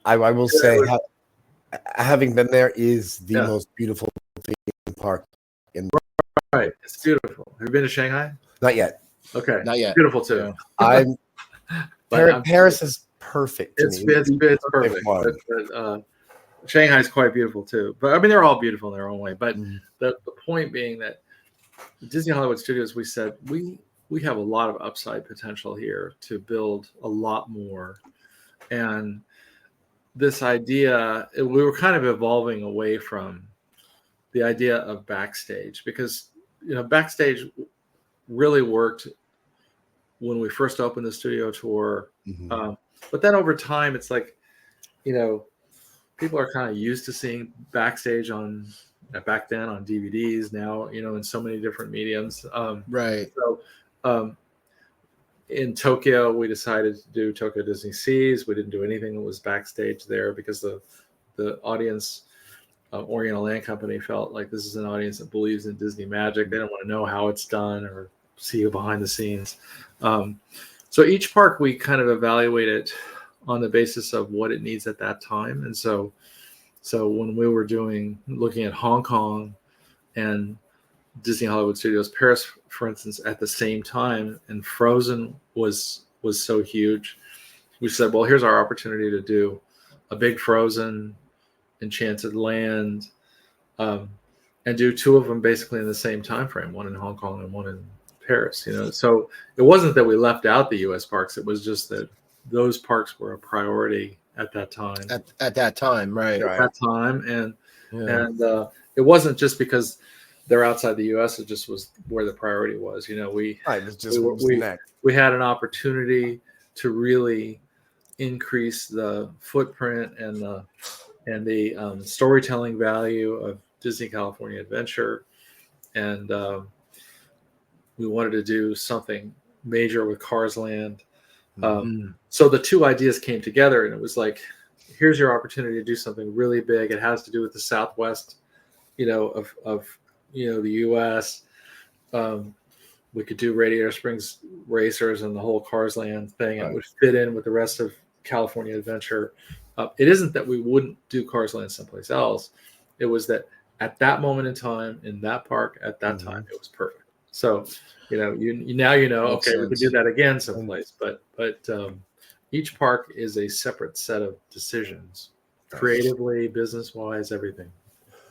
I will say, having been there, is the most beautiful theme park in the right. It's beautiful. Have you been to Shanghai? Not yet. Okay, not yet. Beautiful too. Yeah. Paris is perfect. It's perfect. But Shanghai is quite beautiful too. But I mean, they're all beautiful in their own way. But the point being that Disney Hollywood Studios, we said we have a lot of upside potential here to build a lot more. And this idea, we were kind of evolving away from the idea of backstage, because backstage really worked when we first opened the studio tour. But then over time, it's like, people are kind of used to seeing backstage back then on DVDs, now in so many different mediums. Right. So in Tokyo, we decided to do Tokyo DisneySea. We didn't do anything that was backstage there, because the audience, Oriental Land Company, felt like this is an audience that believes in Disney magic. They don't want to know how it's done or see you behind the scenes. So each park, we kind of evaluate it on the basis of what it needs at that time. And so when we were looking at Hong Kong and Disney Hollywood Studios Paris, for instance, at the same time, and Frozen was so huge, we said, well, here's our opportunity to do a big Frozen, Enchanted Land, and do two of them basically in the same time frame, one in Hong Kong and one in Paris. So it wasn't that we left out the U.S. parks; it was just that those parks were a priority at that time. At that time, right? At that time, and it wasn't just because they're outside the U.S. It just was where the priority was. We had an opportunity to really increase the footprint and the storytelling value of Disney California Adventure, and we wanted to do something major with Cars Land. So the two ideas came together, and it was like, here's your opportunity to do something really big. It has to do with the Southwest, of the U.S. We could do Radiator Springs Racers and the whole Cars Land thing. Right. It would fit in with the rest of California Adventure. It isn't that we wouldn't do Cars Land someplace else. It was that at that moment in time, in that park, at that time, it was perfect. So, okay, we could do that again someplace. But each park is a separate set of decisions, creatively, business-wise, everything.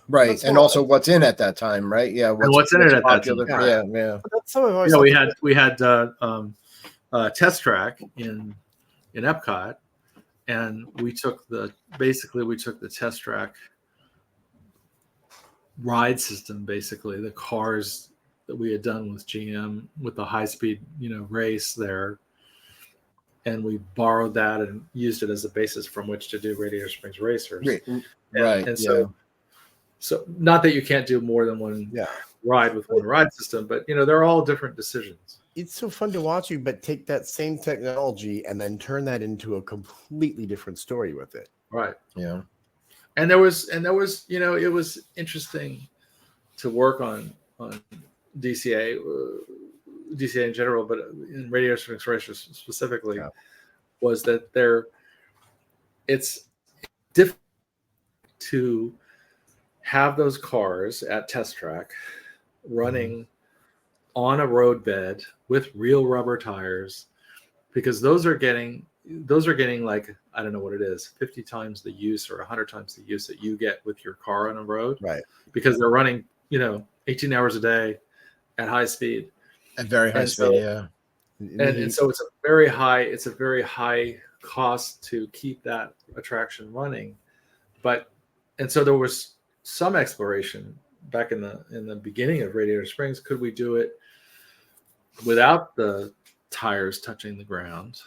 Right, and also what's in at that time, right? Yeah, what's in it at that time? Yeah. We had Test Track in Epcot, and we took the Test Track ride system, basically the cars that we had done with GM with the high-speed race there, and we borrowed that and used it as a basis from which to do Radiator Springs Racers. Right. And so not that you can't do more than one ride with one ride system, but they're all different decisions. It's so fun to watch you, but take that same technology and then turn that into a completely different story with it. Right. Yeah. And there was it was interesting to work on DCA in general, but in Radiator Springs Racers specifically, was that it's difficult to have those cars at test track running on a roadbed with real rubber tires, because those are getting like, I don't know what it is, 50 times the use or 100 times the use that you get with your car on a road, right? Because they're running 18 hours a day at high speed, at very high speed. Yeah. And so it's a very high cost to keep that attraction running. And so there was some exploration back in the beginning of Radiator Springs. Could we do it without the tires touching the ground?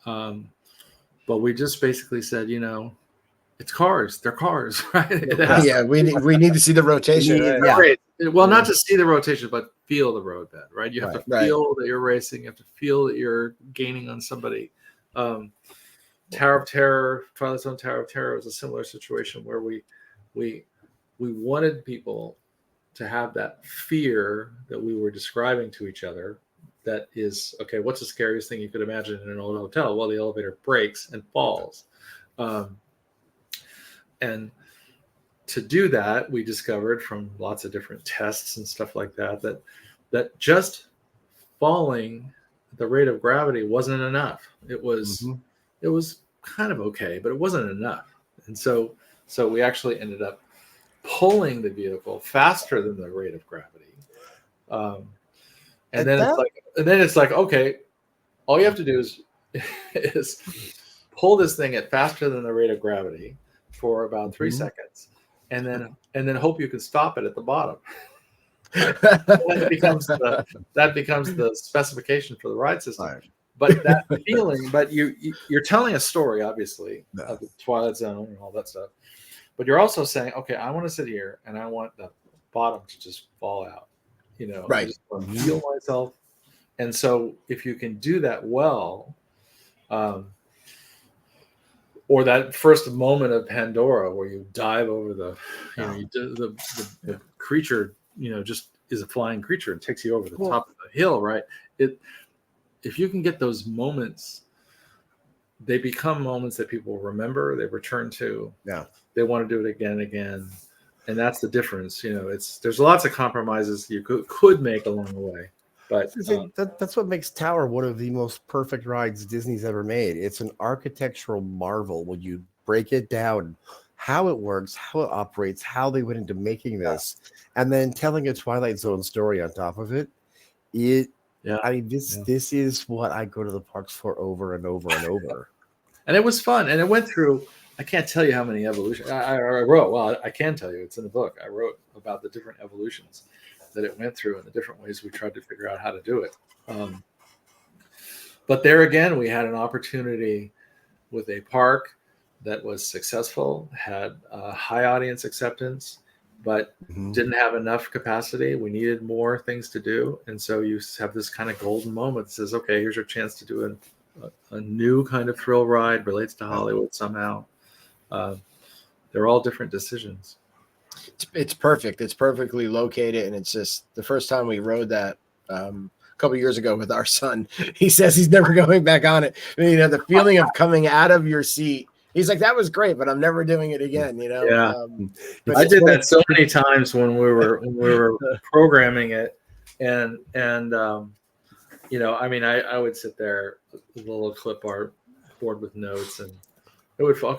But we just basically said, it's cars. They're cars, right? Yeah, we need to see the rotation. Right? Yeah. Great. Well, not to see the rotation, but feel the roadbed, right? You have to feel that you're racing. You have to feel that you're gaining on somebody. Tower of Terror, Twilight Zone Tower of Terror was a similar situation where we wanted people to have that fear that we were describing to each other. That is, okay, what's the scariest thing you could imagine in an old hotel? Well, the elevator breaks and falls. And to do that, we discovered from lots of different tests and stuff like that just falling at the rate of gravity wasn't enough. It was kind of okay, but it wasn't enough. And so we actually ended up pulling the vehicle faster than the rate of gravity. And then it's like, okay, all you have to do is pull this thing at faster than the rate of gravity for about 3 seconds, and then hope you can stop it at the bottom. that becomes the specification for the ride system. Right. But that feeling, but you're telling a story, obviously, of the Twilight Zone and all that stuff. But you're also saying, okay, I want to sit here and I want the bottom to just fall out. Right. I just want to feel myself. And so if you can do that well, or that first moment of Pandora where you dive over the creature, just is a flying creature and takes you over the top of the hill, right? If you can get those moments, they become moments that people remember, they return to. Yeah. They want to do it again and again. And that's the difference. There's lots of compromises you could make along the way. But that's what makes Tower one of the most perfect rides Disney's ever made. It's an architectural marvel when you break it down, how it works, how it operates, how they went into making this, and then telling a Twilight Zone story on top of it. This is what I go to the parks for over and over and over. And it was fun. And it went through, I can't tell you how many evolutions I wrote. Well, I can tell you, it's in the book. I wrote about the different evolutions that it went through and the different ways we tried to figure out how to do it. But there again, we had an opportunity with a park that was successful, had high audience acceptance, but didn't have enough capacity. We needed more things to do. And so you have this kind of golden moment that says, okay, here's your chance to do a new kind of thrill ride, relates to Hollywood somehow. They're all different decisions. It's perfect. It's perfectly located. And it's just the first time we rode that a couple of years ago with our son, he says he's never going back on it. The feeling of coming out of your seat. He's like, that was great, but I'm never doing it again. Yeah. I did that so many times when we were programming it, and I would sit there with a little clipboard with notes, and it would fall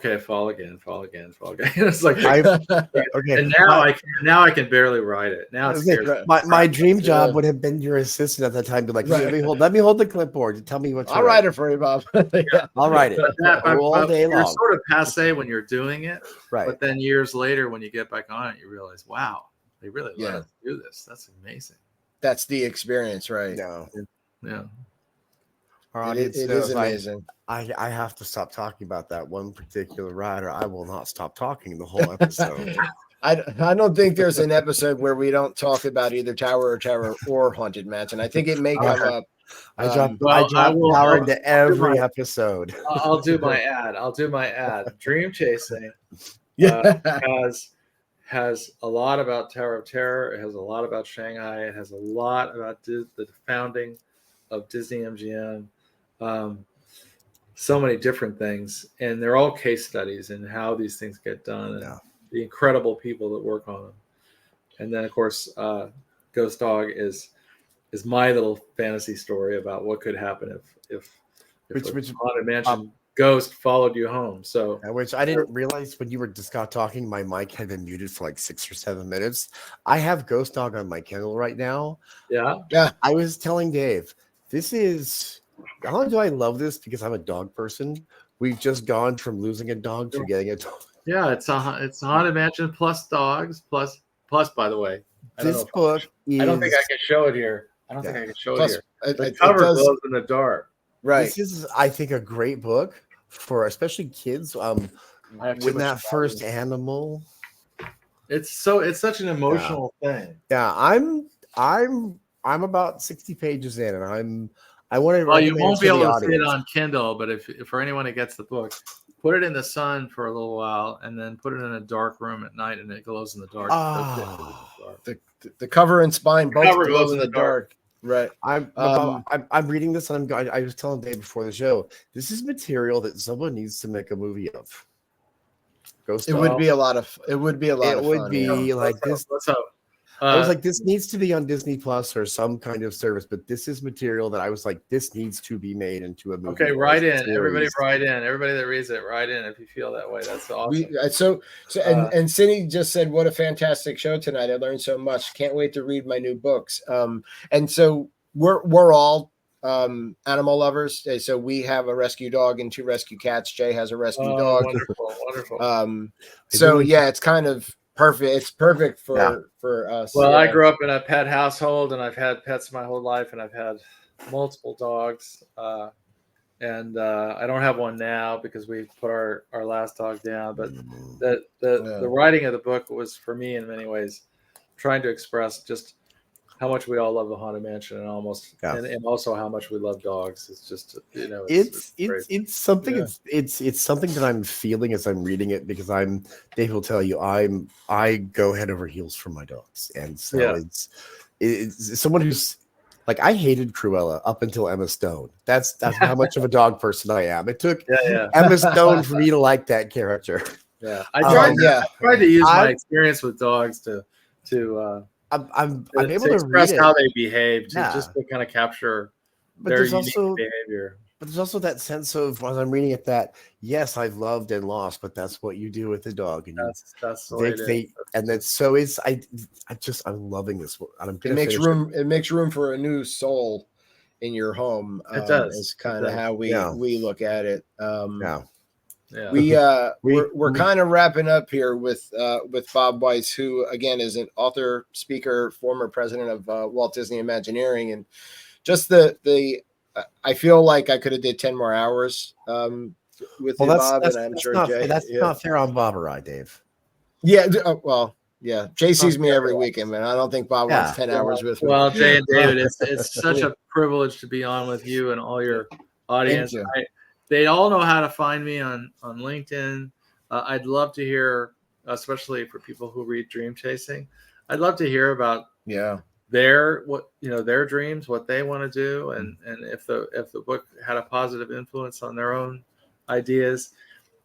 again. It's like, okay. And now I can barely ride it. Now it's my dream job would have been your assistant at that time. Be like, let me hold the clipboard and tell me what. I'll write it for you, Bob. I'll write it all day long. You're sort of passe when you're doing it, right? But then years later, when you get back on it, you realize, wow, they really let us do this. That's amazing. That's the experience, right? Yeah. Our audience it is amazing. I have to stop talking about that one particular ride, or I will not stop talking the whole episode. I don't think there's an episode where we don't talk about either Tower or Haunted Mansion. I think it may come up. I drop Tower into every episode. I'll do my ad. Dream Chasing has a lot about Tower of Terror. It has a lot about Shanghai. It has a lot about the founding of Disney MGM. so many different things, and they're all case studies in how these things get done and the incredible people that work on them. And then, of course, Ghost Dog is my little fantasy story about what could happen if which haunted mansion ghost followed you home. So, which I didn't realize when you were just talking, my mic had been muted for like 6 or 7 minutes. I have Ghost Dog on my Kindle right now. Yeah. I was telling Dave, this is. Not only do I love this because I'm a dog person, we've just gone from losing a dog to getting a dog. Yeah, it's a haunted mansion plus dogs plus. By the way, this book is. I don't think I can show it here. I think I can show it here. The It cover does, glows in the dark. right? This is, I think, a great book for especially kids. With that first animal, it's such an emotional thing. Yeah, I'm about 60 pages in, and I want to. Well, you won't be able to see it on Kindle, but if for anyone who gets the book, put it in the sun for a little while, and then put it in a dark room at night, and it glows in the dark. The cover and spine both glow in the dark. Right. I'm reading this, and I was telling Dave before the show, this is material that someone needs to make a movie of. It would be a lot of fun. It would be like this. I was like, this needs to be on Disney Plus or some kind of service, but this is material that I was like, this needs to be made into a movie. Okay, write in. Everybody write in. Everybody that reads it, write in if you feel that way. That's awesome. And Cindy just said, what a fantastic show tonight. I learned so much. Can't wait to read my new books. And so we're all animal lovers. So we have a rescue dog and 2 rescue cats. Jay has a rescue dog. Wonderful. So yeah, it's kind of perfect. It's perfect for us. Well, I grew up in a pet household, and I've had pets my whole life, and I've had multiple dogs. And I don't have one now because we put our last dog down. But the writing of the book was, for me, in many ways, trying to express just how much we all love the Haunted Mansion, and and also how much we love dogs. It's just, it's something. It's something that I'm feeling as I'm reading it, because Dave will tell you I go head over heels for my dogs, and so it's someone who's like, I hated Cruella up until Emma Stone. That's how much of a dog person I am. It took Emma Stone for me to like that character. Yeah, I tried to use my experience with dogs to I'm able to express how they behave, just to kind of capture their unique behavior. But there's also that sense of, as I'm reading it, that yes, I've loved and lost, but that's what you do with the dog, and that's the way it is. And that's so it's I'm loving this. It makes room for a new soul in your home. It does. It's kind of how we look at it. Yeah. We're kind of wrapping up here with Bob Weis, who again is an author, speaker, former president of Walt Disney Imagineering, and just the I feel like I could have did 10 more hours with Bob, and I'm sure Jay. That's not fair on Bob or I, Dave. Yeah, Jay sees me every weekend, man. I don't think Bob wants 10 hours with me. Well, Jay and David, it's such a privilege to be on with you and all your audience. They all know how to find me on LinkedIn. I'd love to hear, especially for people who read Dream Chasing, I'd love to hear about their dreams, what they want to do, and if the book had a positive influence on their own ideas.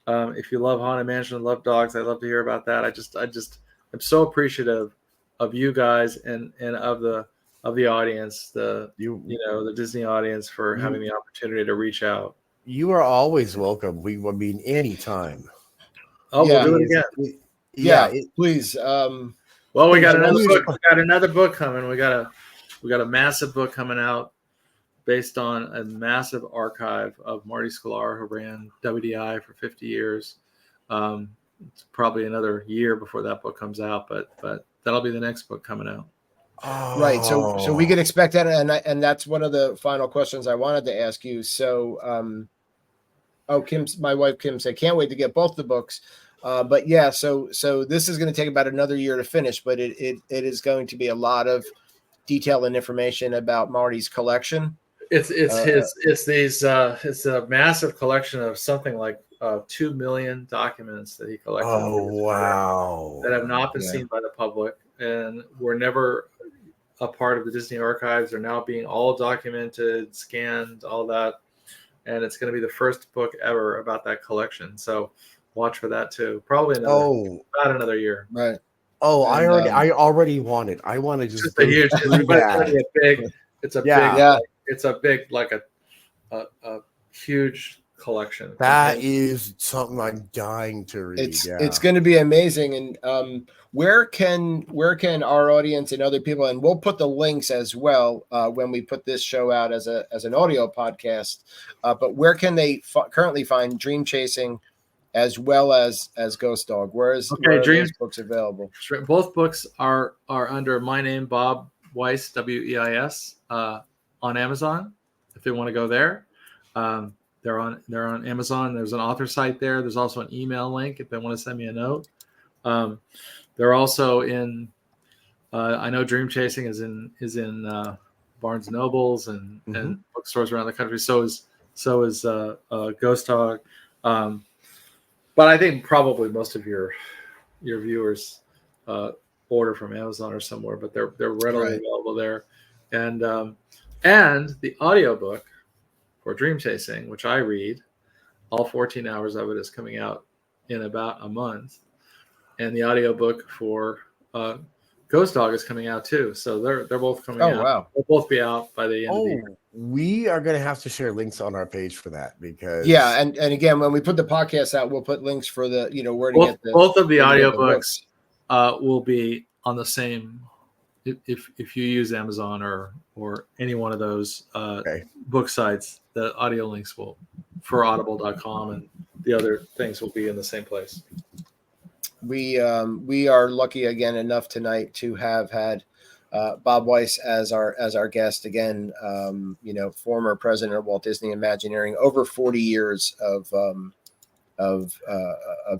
If you love Haunted Mansion and love dogs, I'd love to hear about that. I'm so appreciative of you guys and of the audience, the Disney audience, for having the opportunity to reach out. You are always welcome. Anytime. Oh, we'll do it again. Please. Well, we got another book. We got another book coming. We got a massive book coming out based on a massive archive of Marty Sklar, who ran WDI for 50 years. It's probably another year before that book comes out, but that'll be the next book coming out. Right. So we can expect that, and that's one of the final questions I wanted to ask you. So, my wife Kim said, can't wait to get both the books. But yeah, so this is going to take about another year to finish, but it is going to be a lot of detail and information about Marty's collection. It's a massive collection of something like 2 million documents that he collected. Oh, wow. That have not been seen by the public, and were never a part of the Disney archives. Are now being all documented, scanned, all that. and it's going to be the first book ever about that collection. So watch for that too. Probably about another year. Right. Oh, and, I already want it. I want to just a huge. It's a big like a huge collection. That is something I'm dying to read. It's going to be amazing. And where can our audience and other people, and we'll put the links as well when we put this show out as an audio podcast. But where can they currently find Dream Chasing as well as Ghost Dog? Where are those books available? Both books are under my name, Bob Weis, Weis, on Amazon. If they want to go there. They're on Amazon. There's an author site there. There's also an email link if they want to send me a note. They're also in. I know Dream Chasing is in Barnes and Nobles and bookstores around the country. So is Ghost Dog. But I think probably most of your viewers order from Amazon or somewhere. But they're readily available there, and the audiobook for Dream Chasing, which I read, all 14 hours of it is coming out in about a month. And the audiobook for Ghost Dog is coming out too. So they're both coming out. Wow. They'll both be out by the end of the year. We are going to have to share links on our page for that because and again, when we put the podcast out, we'll put links for the, where to get both of the audiobooks will be on the same. If you use Amazon or any one of those book sites, the audio links will for audible.com and the other things will be in the same place. We are lucky again enough tonight to have had Bob Weis as our guest again. Former president of Walt Disney Imagineering, over 40 years of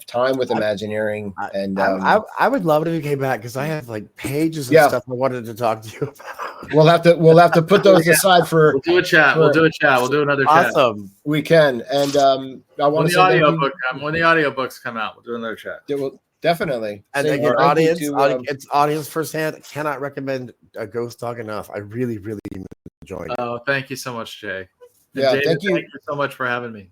time with Imagineering, and I would love it if you came back because I have like pages of stuff I wanted to talk to you about. We'll have to put those aside for. We'll do a chat. We'll do another chat. Awesome. We can, and I want to say when the audiobooks come out, we'll do another chat. Definitely. And again, it's audience firsthand. Cannot recommend a Ghost Dog enough. I really, really enjoyed it. Oh, thank you so much, Jay. David, thank you so much for having me.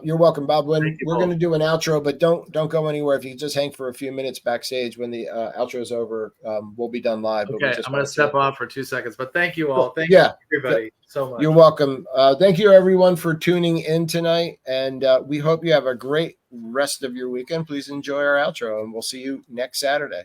You're welcome, Bob. We're going to do an outro, but don't go anywhere. If you just hang for a few minutes backstage when the outro is over, we'll be done live. Okay, I'm going to step off for 2 seconds, but thank you all. Thank you, everybody, so much. You're welcome. Thank you, everyone, for tuning in tonight, and we hope you have a great rest of your weekend. Please enjoy our outro, and we'll see you next Saturday.